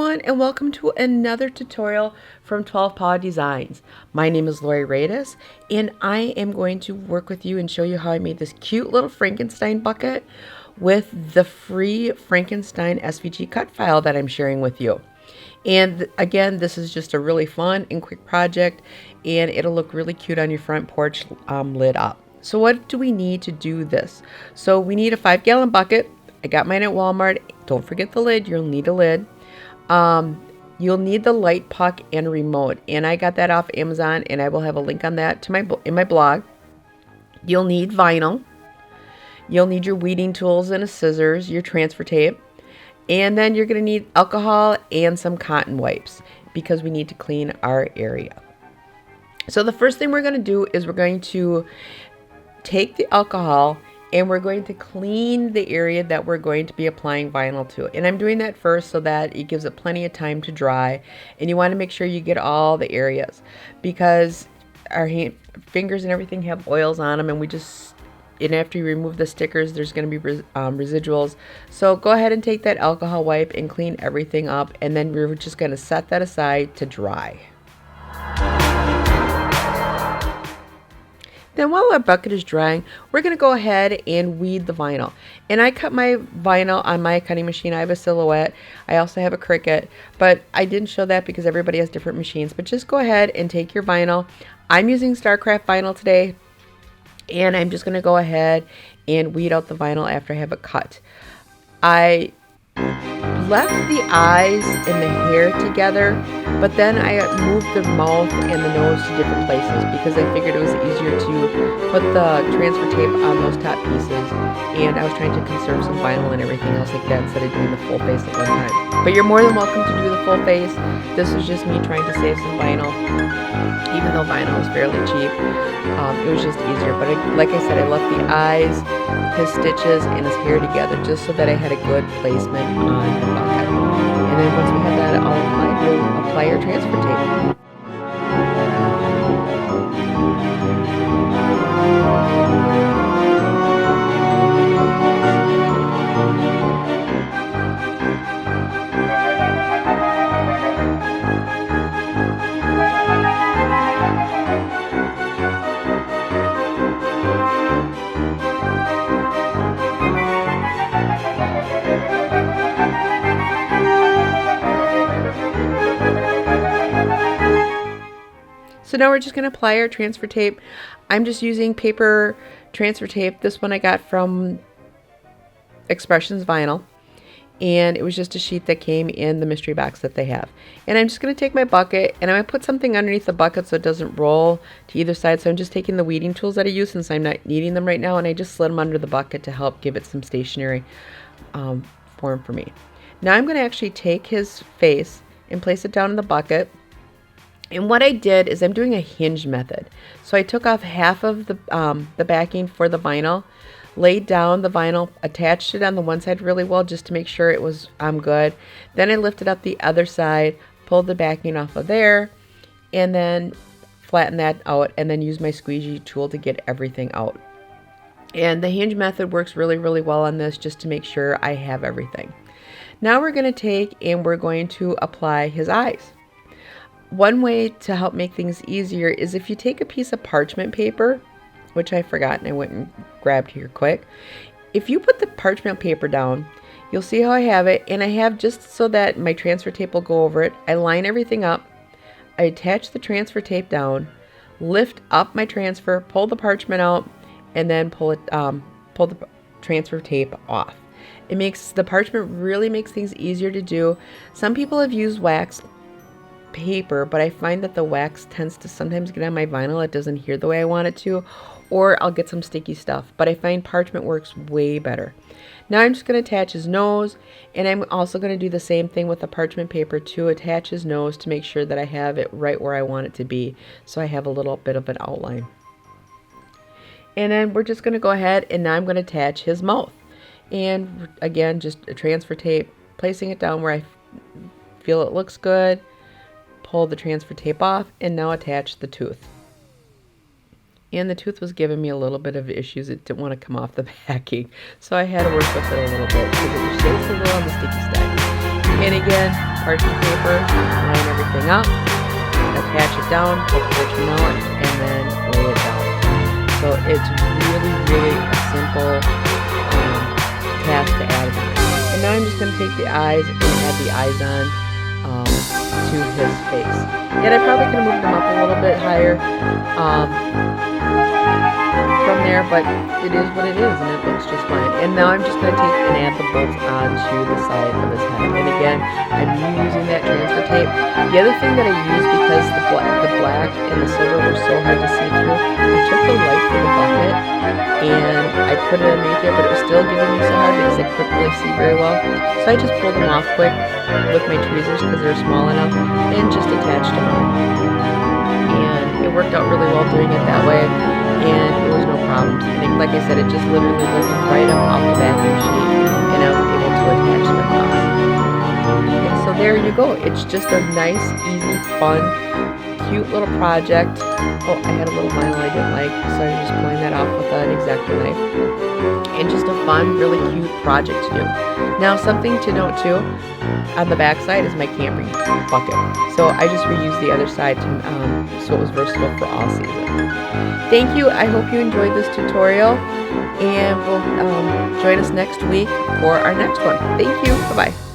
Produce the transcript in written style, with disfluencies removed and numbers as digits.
everyone, and welcome to another tutorial from 12 Paw Designs. My name is Lori Radis, and I am going to work with you and show you how I made this cute little Frankenstein bucket with the free Frankenstein SVG cut file that I'm sharing with you. And again, this is just a really fun and quick project, and it'll look really cute on your front porch lit up. So what do we need to do this? So we need a 5-gallon bucket. I got mine at Walmart. Don't forget the lid. You'll need a lid. You'll need the light puck and remote, and I got that off Amazon, and I will have a link on that to in my blog. You'll need vinyl. You'll need your weeding tools and a scissors, your transfer tape, and then you're going to need alcohol and some cotton wipes because we need to clean our area. So the first thing we're going to do is we're going to take the alcohol and we're going to clean the area that we're going to be applying vinyl to. And I'm doing that first so that it gives it plenty of time to dry. And you want to make sure you get all the areas because our fingers and everything have oils on them, and after you remove the stickers, there's going to be residuals. So go ahead and take that alcohol wipe and clean everything up, and then we're just going to set that aside to dry. Then while our bucket is drying, we're going to go ahead and weed the vinyl. And I cut my vinyl on my cutting machine. I have a Silhouette. I also have a Cricut, but I didn't show that because everybody has different machines. But just go ahead and take your vinyl. I'm using StarCraft vinyl today, and I'm just going to go ahead and weed out the vinyl after I have it cut. I left the eyes and the hair together, but then I moved the mouth and the nose to different places because I figured it was easier to put the transfer tape on those top pieces, and I was trying to conserve some vinyl and everything else like that instead of doing the full face at one time. But you're more than welcome to do the full face. This is just me trying to save some vinyl. Even though vinyl is fairly cheap, it was just easier. But like I said, I left the eyes, his stitches, and his hair together just so that I had a good placement on the bucket. And then once we have that all applied, we'll apply our transfer tape. So now we're just going to apply our transfer tape. I'm just using paper transfer tape. This one I got from Expressions Vinyl. And it was just a sheet that came in the mystery box that they have. And I'm just going to take my bucket and I'm going to put something underneath the bucket so it doesn't roll to either side. So I'm just taking the weeding tools that I use since I'm not needing them right now. And I just slid them under the bucket to help give it some stationary form for me. Now I'm going to actually take his face and place it down in the bucket. And what I did is I'm doing a hinge method. So I took off half of the backing for the vinyl, laid down the vinyl, attached it on the one side really well just to make sure it was good. Then I lifted up the other side, pulled the backing off of there, and then flattened that out, and then used my squeegee tool to get everything out. And the hinge method works really, really well on this just to make sure I have everything. Now we're going to take and we're going to apply his eyes. One way to help make things easier is if you take a piece of parchment paper, which I forgot and I went and grabbed here quick. If you put the parchment paper down, you'll see how I have it, and I have just so that my transfer tape will go over it. I line everything up, I attach the transfer tape down, lift up my transfer, pull the parchment out, and then pull the transfer tape off. The parchment really makes things easier to do. Some people have used wax paper, but I find that the wax tends to sometimes get on my vinyl. It doesn't adhere the way I want it to, or I'll get some sticky stuff, but I find parchment works way better. Now I'm just going to attach his nose, and I'm also going to do the same thing with the parchment paper to attach his nose to make sure that I have it right where I want it to be, so I have a little bit of an outline. And then we're just going to go ahead and now I'm going to attach his mouth, and again just a transfer tape, placing it down where I feel it looks good. Pull the transfer tape off and now attach the tooth. And the tooth was giving me a little bit of issues. It didn't want to come off the backing, so I had to work with it a little bit because it was just a little on the sticky side. And again, parchment paper, line everything up, attach it down, put the porch out, and then lay it down. So it's really, really a simple task to add. And now I'm just going to take the eyes and add the eyes on to his face. And I probably could have moved them up a little bit higher from there, but it is what it is, and it looks just fine. And now I'm just going to take and add the bolts onto the side of his head. And again, I'm using that transfer tape. The other thing that I used, because the black and the silver were so hard to see through, I took the light for the bucket and I put it underneath there, but it was still giving me so hard because I couldn't really see very well. So I just pulled them off quick with my tweezers because they're small enough and just attached them on. And it worked out really well doing it that way, and it was no problems. And like I said, it just literally lifted right up off the back of the sheet, and I was able to attach them on. And so there you go. It's just a nice, easy, fun, cute little project. Oh, I had a little vinyl I didn't like, so I'm just pulling that off with an X-Acto knife. And just a fun, really cute project to do. Now, something to note too, on the back side is my camping bucket. So I just reused the other side to, so it was versatile for all seasons. Thank you. I hope you enjoyed this tutorial, and we'll join us next week for our next one. Thank you. Bye-bye.